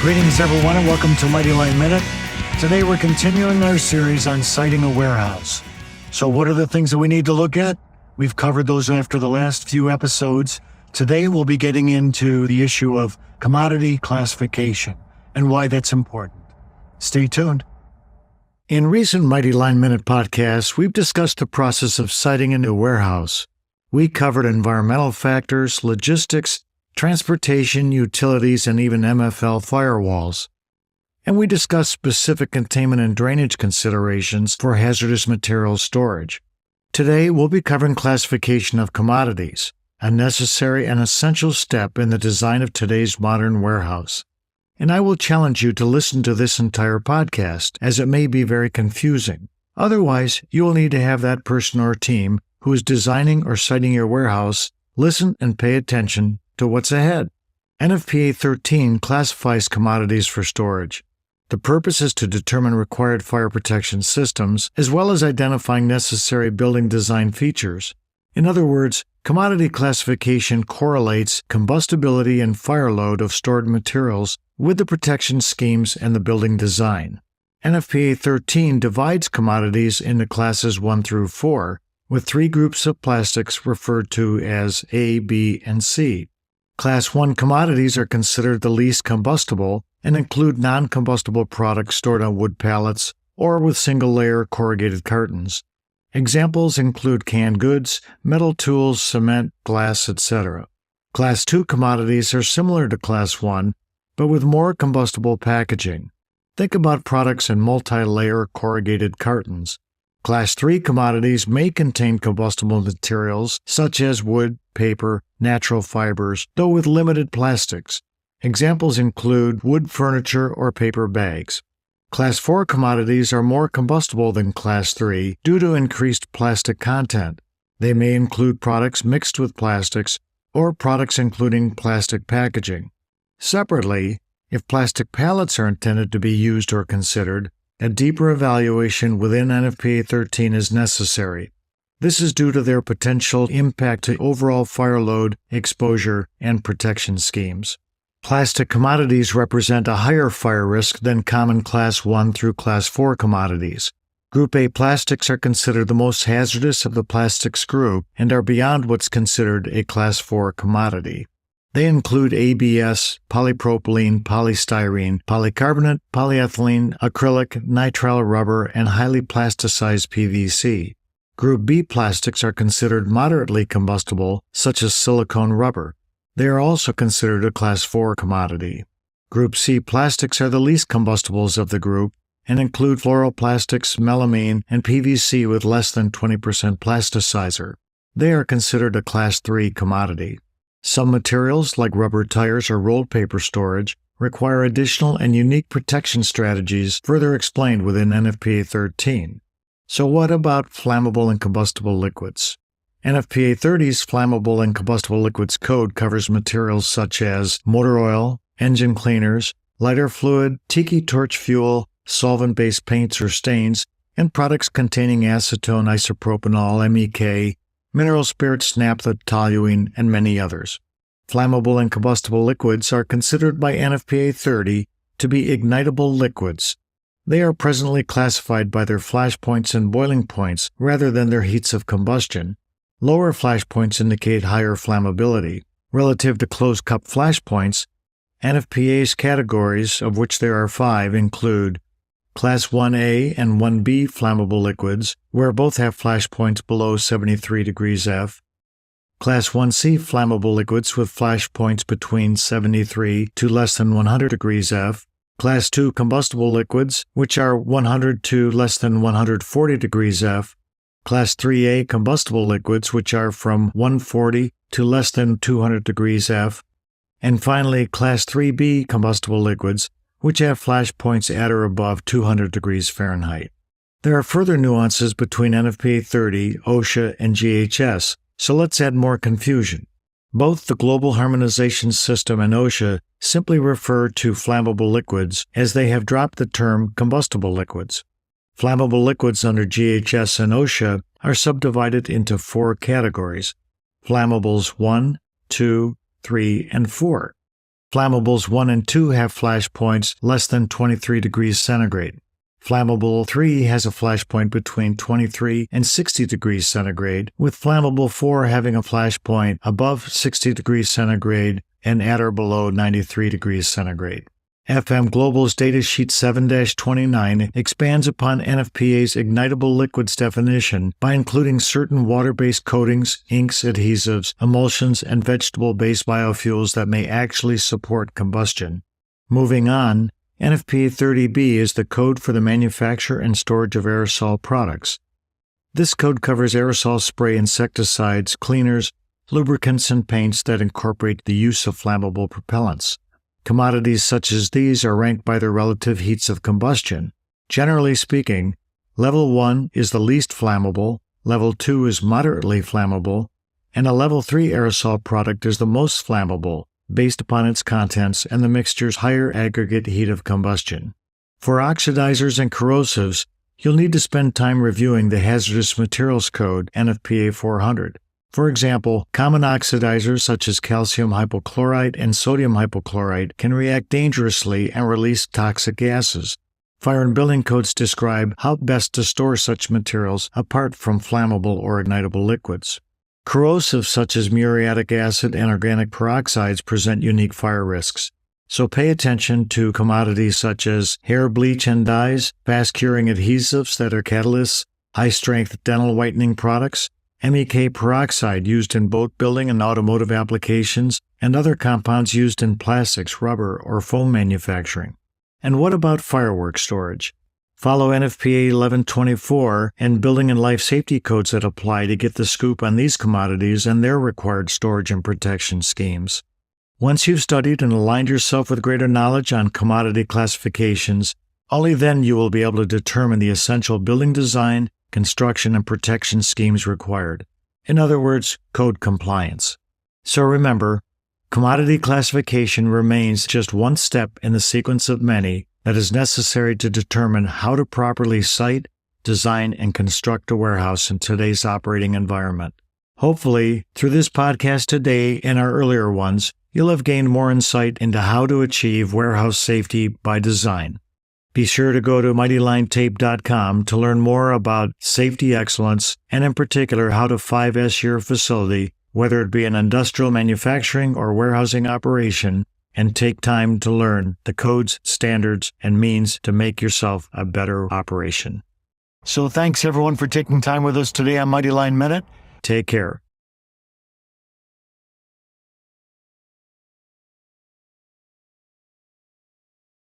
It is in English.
Greetings, everyone, and welcome to Mighty Line Minute. Today, we're continuing our series on siting a warehouse. So what are the things that we need to look at? We've covered those after the last few episodes. Today, we'll be getting into the issue of commodity classification and why that's important. Stay tuned. In recent Mighty Line Minute podcasts, we've discussed the process of siting a new warehouse. We covered environmental factors, logistics, transportation, utilities, and even MFL firewalls. And we discussed specific containment and drainage considerations for hazardous materials storage. Today, we'll be covering classification of commodities, a necessary and essential step in the design of today's modern warehouse. And I will challenge you to listen to this entire podcast, as it may be very confusing. Otherwise, you will need to have that person or team who is designing or siting your warehouse listen and pay attention to what's ahead. NFPA 13 classifies commodities for storage. The purpose is to determine required fire protection systems, as well as identifying necessary building design features. In other words, commodity classification correlates combustibility and fire load of stored materials with the protection schemes and the building design. NFPA 13 divides commodities into classes 1 through 4, with 3 groups of plastics referred to as A, B, and C. Class 1 commodities are considered the least combustible and include non-combustible products stored on wood pallets or with single-layer corrugated cartons. Examples include canned goods, metal tools, cement, glass, etc. Class 2 commodities are similar to Class 1, but with more combustible packaging. Think about products in multi-layer corrugated cartons. Class 3 commodities may contain combustible materials such as wood, paper, natural fibers, though with limited plastics. Examples include wood furniture or paper bags. Class 4 commodities are more combustible than Class 3 due to increased plastic content. They may include products mixed with plastics or products including plastic packaging. Separately, if plastic pallets are intended to be used or considered, a deeper evaluation within NFPA 13 is necessary. This is due to their potential impact to overall fire load, exposure, and protection schemes. Plastic commodities represent a higher fire risk than common Class 1 through Class 4 commodities. Group A plastics are considered the most hazardous of the plastics group and are beyond what's considered a Class 4 commodity. They include ABS, polypropylene, polystyrene, polycarbonate, polyethylene, acrylic, nitrile rubber, and highly plasticized PVC. Group B plastics are considered moderately combustible, such as silicone rubber. They are also considered a Class 4 commodity. Group C plastics are the least combustibles of the group and include fluoroplastics, melamine, and PVC with less than 20% plasticizer. They are considered a Class 3 commodity. Some materials, like rubber tires or rolled paper storage, require additional and unique protection strategies further explained within NFPA 13. So what about flammable and combustible liquids? NFPA 30's Flammable and Combustible Liquids Code covers materials such as motor oil, engine cleaners, lighter fluid, tiki torch fuel, solvent-based paints or stains, and products containing acetone, isopropanol, MEK, mineral spirits, naphtha, toluene, and many others. Flammable and combustible liquids are considered by NFPA 30 to be ignitable liquids. They are presently classified by their flash points and boiling points rather than their heats of combustion. Lower flash points indicate higher flammability. Relative to closed-cup flash points, NFPA's categories, of which there are 5, include Class 1A and 1B flammable liquids, where both have flash points below 73 degrees F. Class 1C flammable liquids with flash points between 73 to less than 100 degrees F. Class 2 combustible liquids, which are 100 to less than 140 degrees F. Class 3A combustible liquids, which are from 140 to less than 200 degrees F. And finally, Class 3B combustible liquids, which have flash points at or above 200 degrees Fahrenheit. There are further nuances between NFPA 30, OSHA, and GHS, so let's add more confusion. Both the Global Harmonization System and OSHA simply refer to flammable liquids, as they have dropped the term combustible liquids. Flammable liquids under GHS and OSHA are subdivided into 4 categories: flammables 1, 2, 3, and 4. Flammables 1 and 2 have flash points less than 23 degrees centigrade. Flammable 3 has a flash point between 23 and 60 degrees centigrade, with Flammable 4 having a flash point above 60 degrees centigrade and at or below 93 degrees centigrade. FM Global's Datasheet 7-29 expands upon NFPA's ignitable liquids definition by including certain water-based coatings, inks, adhesives, emulsions, and vegetable-based biofuels that may actually support combustion. Moving on, NFPA 30B is the code for the manufacture and storage of aerosol products. This code covers aerosol spray insecticides, cleaners, lubricants, and paints that incorporate the use of flammable propellants. Commodities such as these are ranked by their relative heats of combustion. Generally speaking, Level 1 is the least flammable, Level 2 is moderately flammable, and a Level 3 aerosol product is the most flammable, based upon its contents and the mixture's higher aggregate heat of combustion. For oxidizers and corrosives, you'll need to spend time reviewing the Hazardous Materials Code, NFPA 400. For example, common oxidizers such as calcium hypochlorite and sodium hypochlorite can react dangerously and release toxic gases. Fire and building codes describe how best to store such materials apart from flammable or ignitable liquids. Corrosives such as muriatic acid and organic peroxides present unique fire risks, so pay attention to commodities such as hair bleach and dyes, fast-curing adhesives that are catalysts, high-strength dental whitening products, MEK peroxide used in boat building and automotive applications, and other compounds used in plastics, rubber, or foam manufacturing. And what about fireworks storage? Follow NFPA 1124 and building and life safety codes that apply to get the scoop on these commodities and their required storage and protection schemes. Once you've studied and aligned yourself with greater knowledge on commodity classifications, only then you will be able to determine the essential building design, construction, and protection schemes required. In other words, code compliance. So remember, commodity classification remains just one step in the sequence of many that is necessary to determine how to properly site, design, and construct a warehouse in today's operating environment. Hopefully, through this podcast today and our earlier ones, you'll have gained more insight into how to achieve warehouse safety by design. Be sure to go to MightyLineTape.com to learn more about safety excellence and in particular how to 5S your facility, whether it be an industrial manufacturing or warehousing operation, and take time to learn the codes, standards, and means to make yourself a better operation. So thanks everyone for taking time with us today on Mighty Line Minute. Take care.